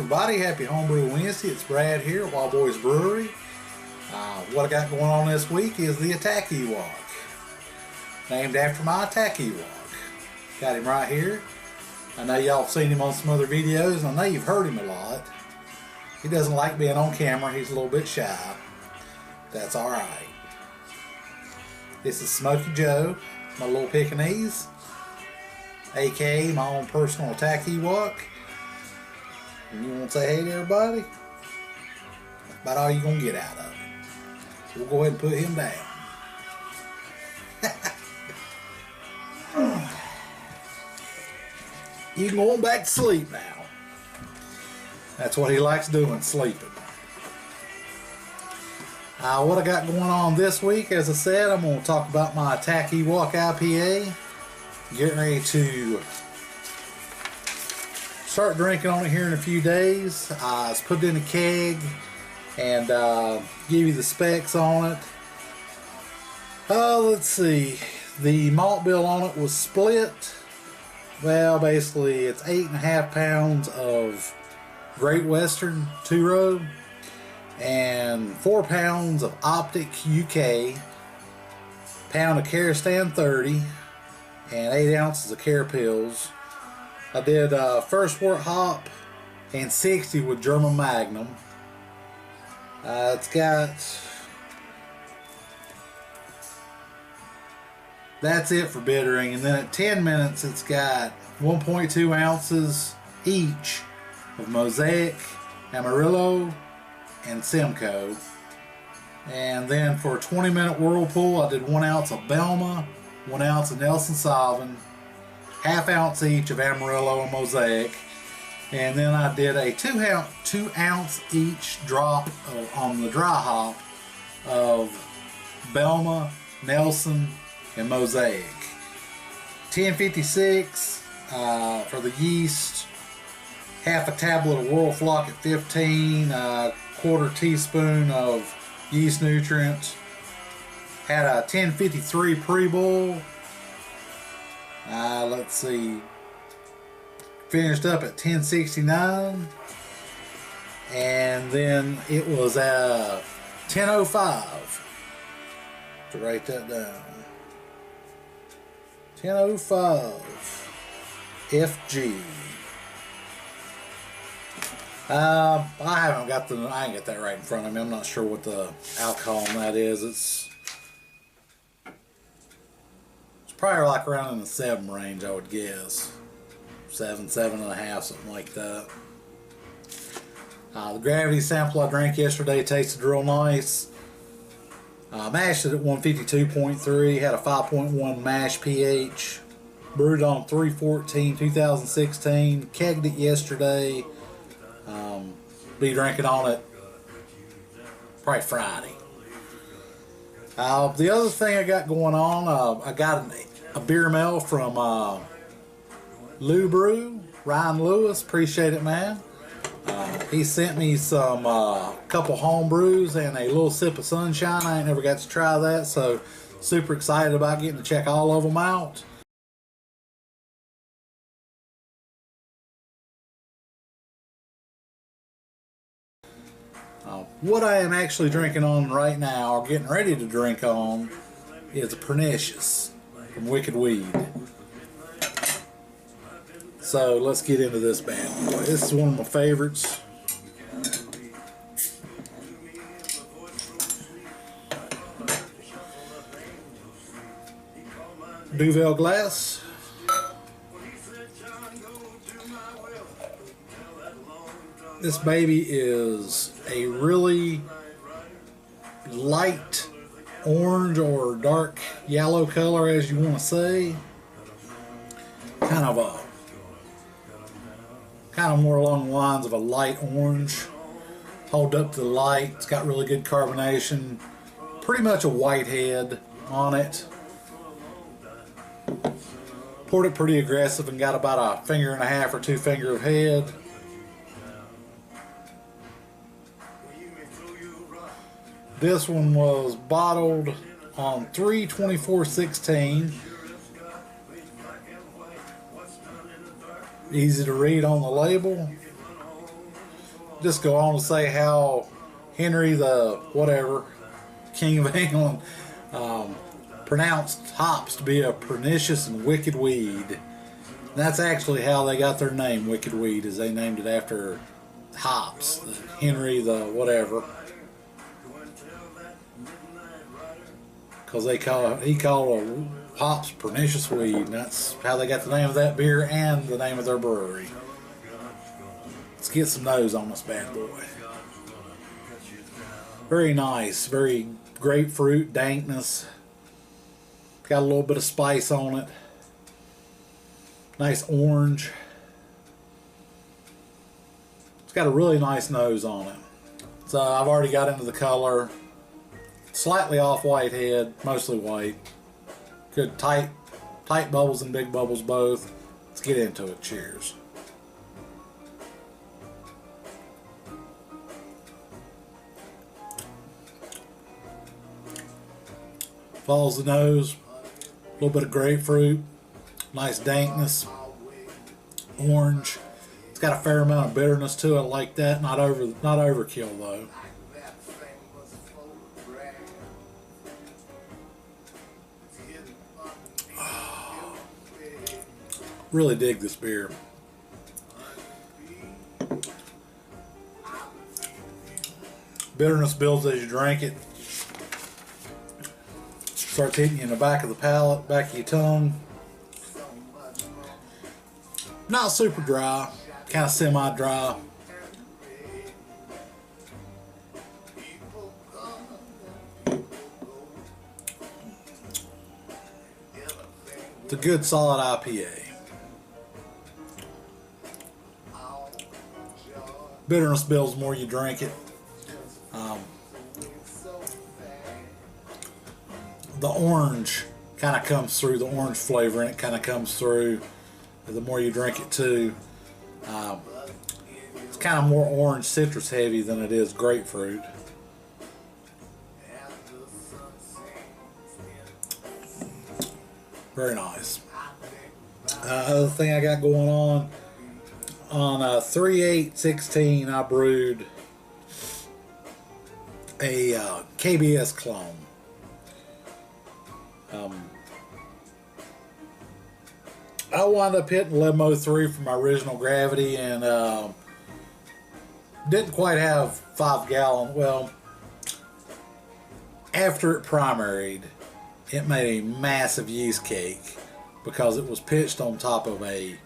everybody, happy Homebrew Wednesday. It's Brad here at Wild Boys Brewery. What I got going on this week is the Attack Ewok, named after my Attack Ewok. Got him right here. I know y'all have seen him on some other videos, and I know you've heard him a lot. He doesn't like being on camera. He's a little bit shy. That's alright. This is Smokey Joe, my little Pekingese, aka my own personal Attack Ewok. And you want to say hey to everybody? That's about all you're going to get out of it. So we'll go ahead and put him down. You can go on back to sleep now. That's what he likes doing, sleeping. What I got going on this week, as I said, I'm going to talk about my Attack Ewok IPA. Getting ready to start drinking on it here in a few days. It's put it in a keg and give you the specs on it. Let's see. The malt bill on it was split. Well, basically it's 8.5 pounds of Great Western 2-row and 4 pounds of Optic UK, pound of Caristan 30, and 8 ounces of Care Pills. I did first wort hop and 60 with German Magnum. It's got, that's it for bittering, and then at 10 minutes it's got 1.2 ounces each of Mosaic, Amarillo, and Simcoe. And then for a 20-minute whirlpool, I did 1 ounce of Belma, 1 ounce of Nelson Sauvin, ½ ounce each of Amarillo and Mosaic, and then I did a 2 ounce each drop on the dry hop of Belma, Nelson, and Mosaic. 1056 for the yeast, half a tablet of World Flock at 15, quarter teaspoon of yeast nutrients. Had a 1053 pre-boil. Let's see. Finished up at 1069. And then it was 1005. To write that down. 1005 FG. I ain't got that right in front of me. I'm not sure what the alcohol on that is. It's probably like around in the 7 range, I would guess. 7, 7.5, something like that. The gravity sample I drank yesterday tasted real nice. Mashed it at 152.3, had a 5.1 mash pH. Brewed on 3/14/2016. Kegged it yesterday. Be drinking on it probably Friday. The other thing I got going on, I got a beer mail from Lou Brew, Ryan Lewis. Appreciate it, man. He sent me some couple home brews and a little sip of sunshine. I ain't never got to try that, so super excited about getting to check all of them out. What I am actually drinking on right now, or getting ready to drink on, is a Pernicious from Wicked Weed. So let's get into this bad boy. This is one of my favorites. Duvel glass. This baby is a really light orange or dark yellow color, as you want to say. Kind of more along the lines of a light orange. Hold up to the light. It's got really good carbonation. Pretty much a white head on it. Poured it pretty aggressive and got about a 1.5 or 2 finger of head. This one was bottled on 3/24/16. Easy to read on the label. just go on to say how Henry the whatever, King of England, pronounced hops to be a pernicious and wicked weed. And that's actually how they got their name, Wicked Weed, is they named it after hops, Henry the whatever. Because he called hops pernicious weed, and that's how they got the name of that beer and the name of their brewery. Let's get some nose on this bad boy. Very nice, very grapefruit dankness. Got a little bit of spice on it. Nice orange. It's got a really nice nose on it. So I've already got into the color. Slightly off-white head, mostly white. Good tight bubbles and big bubbles both. Let's get into it. Cheers. Follows the nose. A little bit of grapefruit. Nice dankness. Orange. It's got a fair amount of bitterness to it. I like that. Not overkill though. Really dig this beer. Bitterness builds as you drink it. Starts hitting you in the back of the palate, back of your tongue. Not super dry, kind of semi-dry. It's a good solid IPA. Bitterness builds the more you drink it. The orange kind of comes through, the orange flavor in it kind of comes through the more you drink it too. It's kind of more orange citrus heavy than it is grapefruit. Very nice. Other thing I got going on 3/8/16 I brewed a KBS clone. I wound up hitting Lemmo 3 for my original gravity and didn't quite have 5 gallon. Well, after it primaried, it made a massive yeast cake because it was pitched on top of a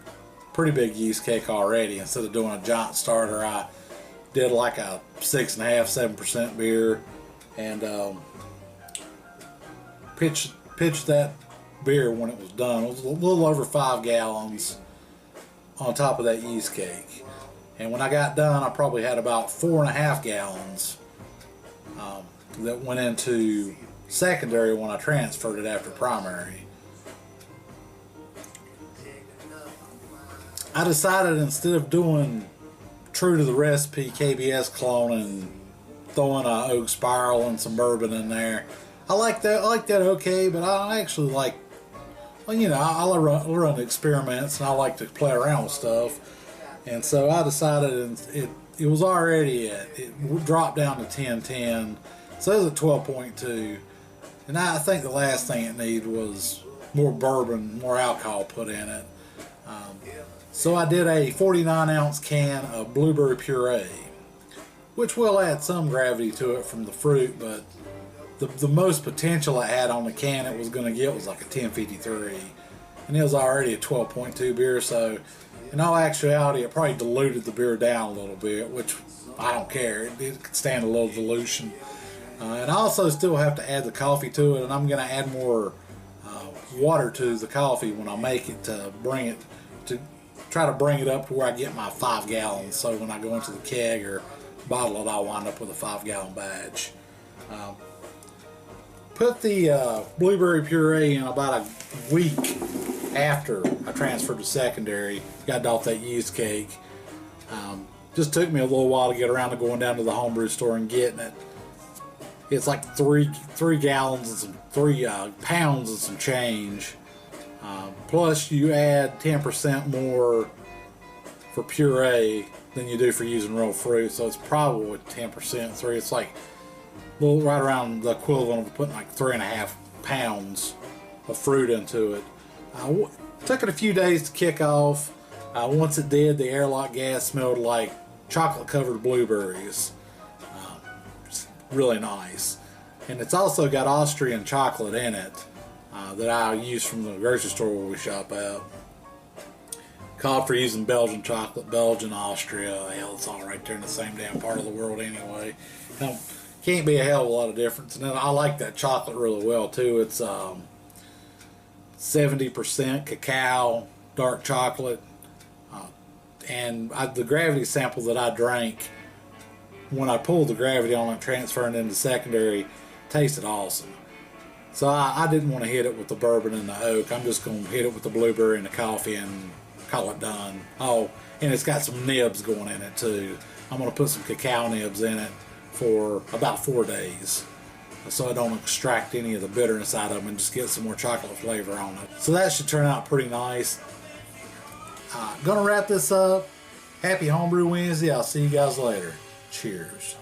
pretty big yeast cake already. Instead of doing a giant starter, I did like a 6.5–7% beer and pitched that beer when it was done. It was a little over 5 gallons on top of that yeast cake. And when I got done, I probably had about 4.5 gallons that went into secondary when I transferred it after primary. I decided instead of doing true to the recipe KBS clone and throwing a oak spiral and some bourbon in there, I like that okay, but I actually like, well, you know, I run experiments and I like to play around with stuff. And so I decided, and it was already it dropped down to 10/10, so it was at 12.2. And I think the last thing it needed was more bourbon, more alcohol put in it. So I did a 49-ounce can of blueberry puree, which will add some gravity to it from the fruit, but the most potential it had on the can it was going to get was like a 1053, and it was already a 12.2 beer, so in all actuality it probably diluted the beer down a little bit, which I don't care. It could stand a little dilution. And I also still have to add the coffee to it, and I'm going to add more water to the coffee when I make it to try to bring it up to where I get my 5 gallons, so when I go into the keg or bottle it, I'll wind up with a 5-gallon batch. Put the blueberry puree in about a week after I transferred to secondary, got off that yeast cake. Just took me a little while to get around to going down to the homebrew store and getting it. It's like three gallons and some 3 pounds and some change. Plus you add 10% more for puree, than you do for using real fruit. So it's probably 10% through. It's like a little right around the equivalent of putting like 3.5 pounds of fruit into it. Took it a few days to kick off. Once it did, the airlock gas smelled like chocolate covered blueberries. Really nice. And it's also got Austrian chocolate in it that I use from the grocery store where we shop at. Called for using Belgian chocolate, Belgian, Austria. Hell, it's all right there in the same damn part of the world anyway. Can't be a hell of a lot of difference. And then I like that chocolate really well too. It's 70% cacao, dark chocolate. And the gravity sample that I drank, when I pulled the gravity on it, transferring into secondary, tasted awesome. So I didn't want to hit it with the bourbon and the oak. I'm just going to hit it with the blueberry and the coffee and call it done. Oh, and it's got some nibs going in it too. I'm going to put some cacao nibs in it for about 4 days, so I don't extract any of the bitterness out of them and just get some more chocolate flavor on it. So that should turn out pretty nice. Gonna wrap this up. Happy Homebrew Wednesday. I'll see you guys later. Cheers.